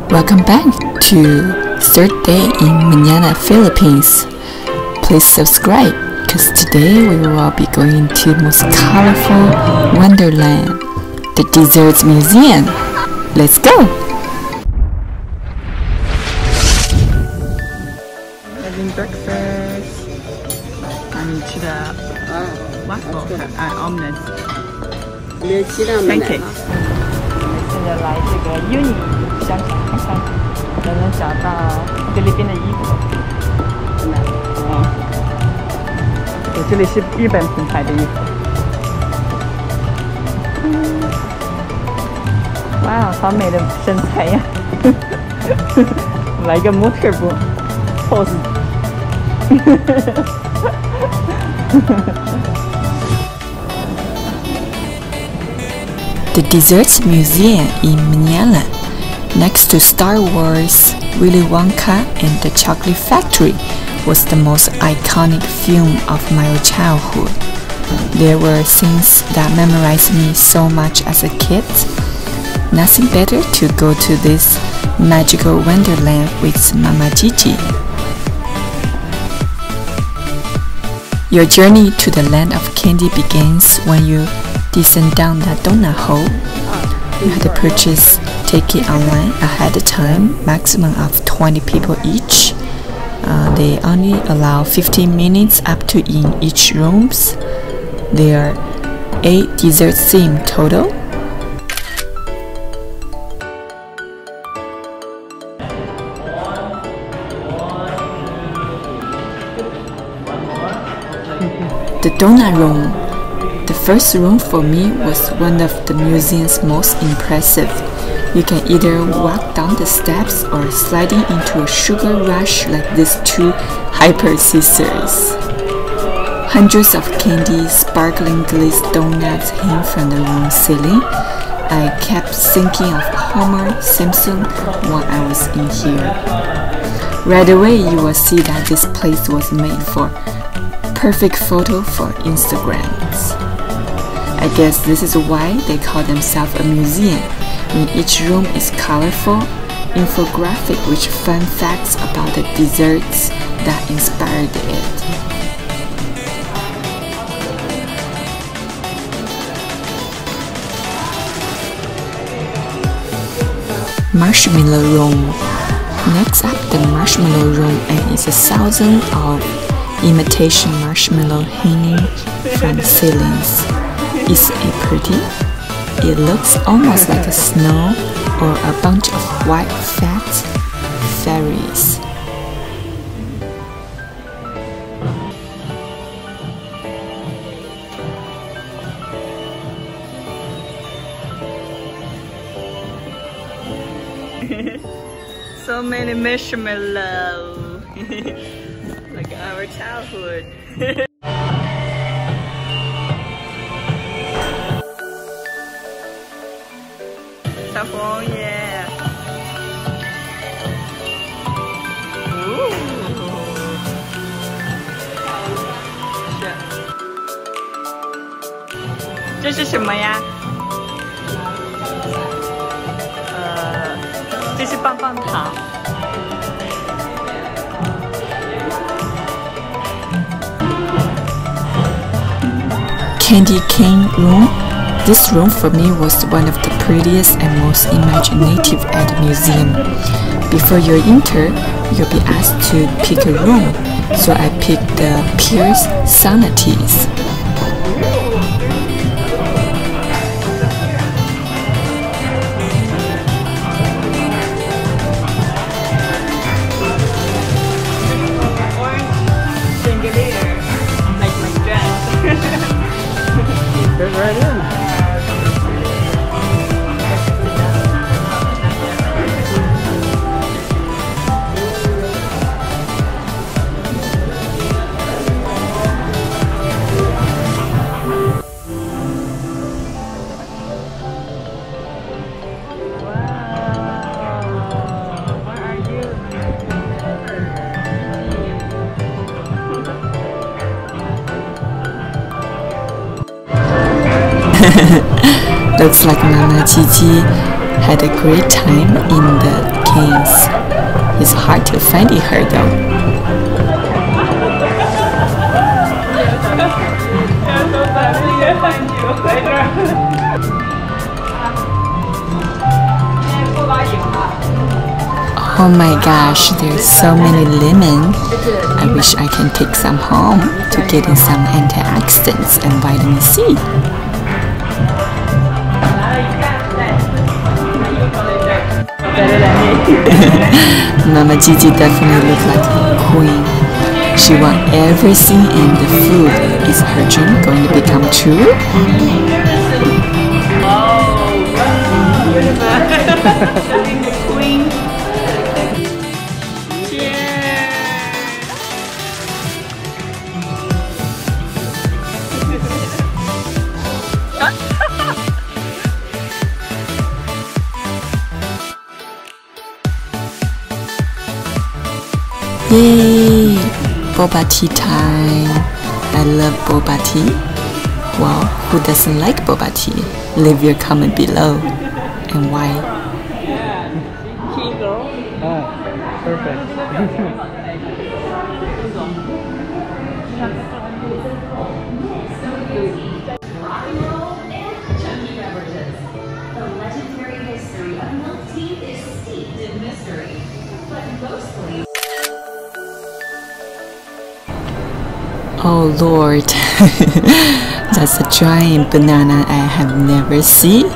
Welcome back to third day in Manila, Philippines. Please subscribe because today we will be going to the most colorful wonderland, the Desserts Museum. Let's go! Having breakfast and to the waffle omelette pancakes. 现在来这个 Uni 商场看看，能不能找到菲律宾的衣服？真的？哦，我这里是日本品牌的衣服。哇，好美的身材呀！来个模特步 pose。The Desserts Museum in Manila, next to Star Wars, Willy Wonka and the Chocolate Factory, was the most iconic film of my childhood. There were scenes that memorized me so much as a kid. Nothing better to go to this magical wonderland with Mama Gigi. Your journey to the land of candy begins when you descend down the donut hole. You have to purchase ticket online ahead of time, maximum of 20 people each. They only allow 15 minutes up to in each rooms. There are 8 dessert themes total. The donut room. The first room for me was one of the museum's most impressive. You can either walk down the steps or sliding into a sugar rush like these 2 hyper scissors. Hundreds of candy, sparkling glazed donuts hang from the room ceiling. I kept thinking of Homer Simpson while I was in here. Right away you will see that this place was made for perfect photo for Instagrams. I guess this is why they call themselves a museum. In each room is colorful infographic with fun facts about the desserts that inspired it. Marshmallow room. Next up, the marshmallow room, and it's 1,000 of imitation marshmallow hanging from the ceilings. Is it pretty? It looks almost like a snow or a bunch of white fat fairies. So many marshmallows. Like our childhood. 小枫叶，这是什么呀？这是棒棒糖。Candy cane room. This room for me was one of the prettiest and most imaginative at the museum. Before you enter, you'll be asked to pick a room, so I picked the Pierce Sanities. Fit right in. Looks like Mama Gigi had a great time in the chains. It's hard to find it here though. Oh my gosh, there's so many lemon. I wish I can take some home to get in some antioxidants and vitamin C. Mama Gigi definitely looks like a queen. She wants everything and the food. Is her dream going to become true? Yay! Boba tea time! I love boba tea. Well, who doesn't like boba tea? Leave your comment below. And why? Key girl. Ah, perfect. Oh Lord, that's a giant banana I have never seen.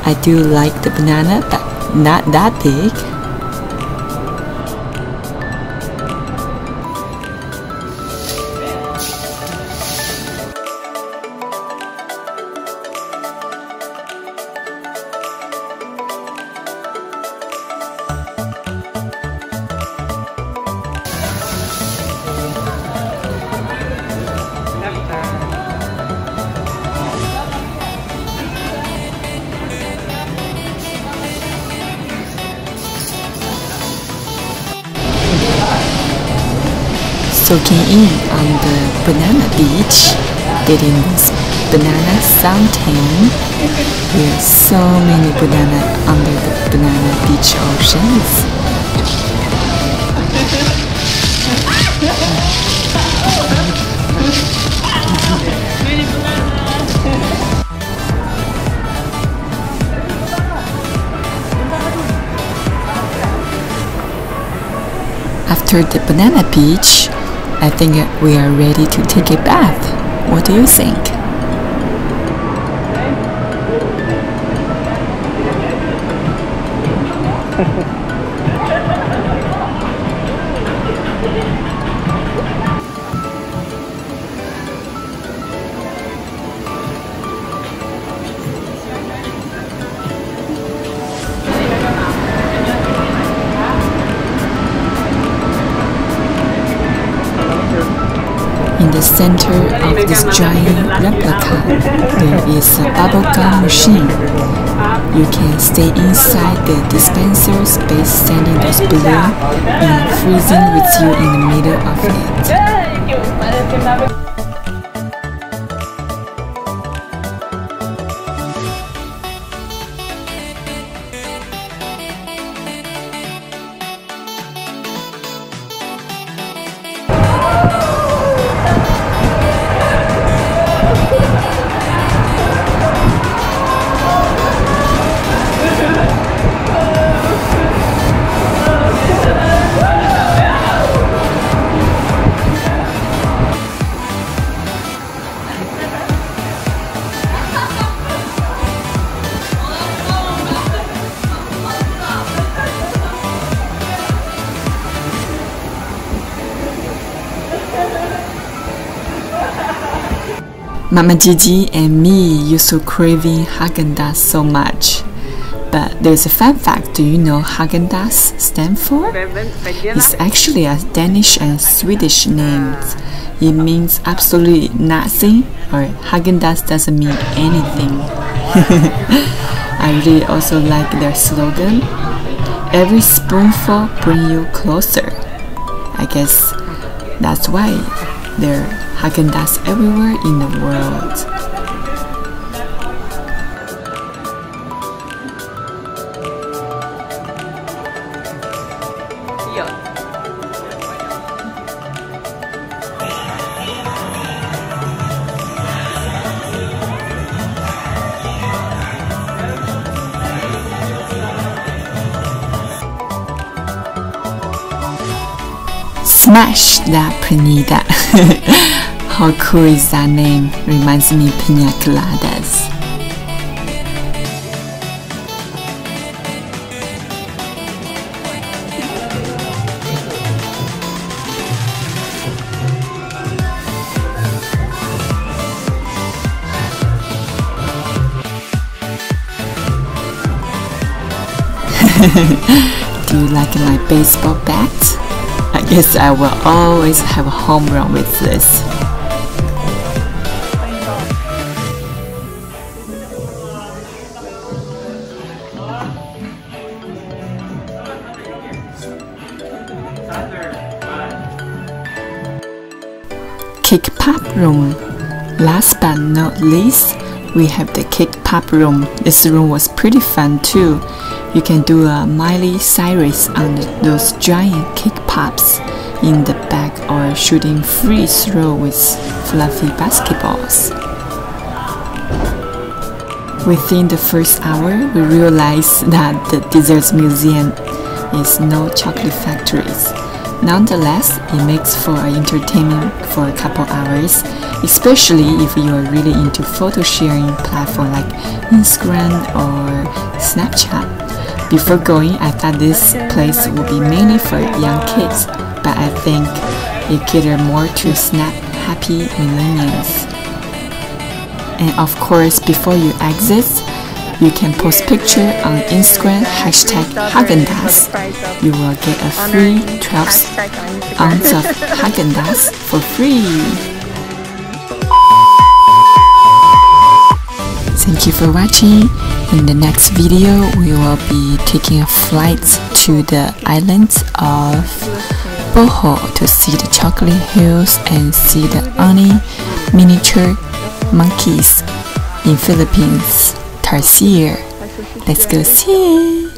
I do like the banana, but not that big. Soaking in on the banana beach, getting this banana suntan. There are so many bananas under the banana beach oceans. After the banana beach, I think we are ready to take a bath. What do you think? In the center of this giant replica, there is a bubblegum machine. You can stay inside the dispenser space, sending those balloons and freezing with you in the middle of it. Mama Gigi and me used to craving Haagen-Dazs so much. But there's a fun fact. Do you know Haagen-Dazs stand for? It's actually a Danish and Swedish name. It means absolutely nothing, or Haagen-Dazs doesn't mean anything. I really also like their slogan. Every spoonful brings you closer. I guess that's why there are Haagen-Dazs everywhere in the world. Smash that Prenita. How cool is that name? Reminds me pina coladas. Do you like my baseball bat? I guess I will always have a home run with this. Cake pop room. Last but not least, we have the cake pop room. This room was pretty fun too. You can do a Miley Cyrus on those giant cake pops in the back or shooting free throw with fluffy basketballs. Within the first hour, we realized that the desserts museum is no chocolate factories. Nonetheless, it makes for entertainment for a couple hours, especially if you are really into photo sharing platform like Instagram or Snapchat. Before going, I thought this place would be mainly for young kids, but I think it catered more to snap-happy millennials. And of course, before you exit, you can post picture on Instagram #Häagen-Dazs. You will get a free 12 ounce of Häagen-Dazs for free. Thank you for watching. In the next video, we will be taking a flight to the islands of Bohol to see the chocolate hills and see the only miniature monkeys in Philippines, tarsier. Let's go see.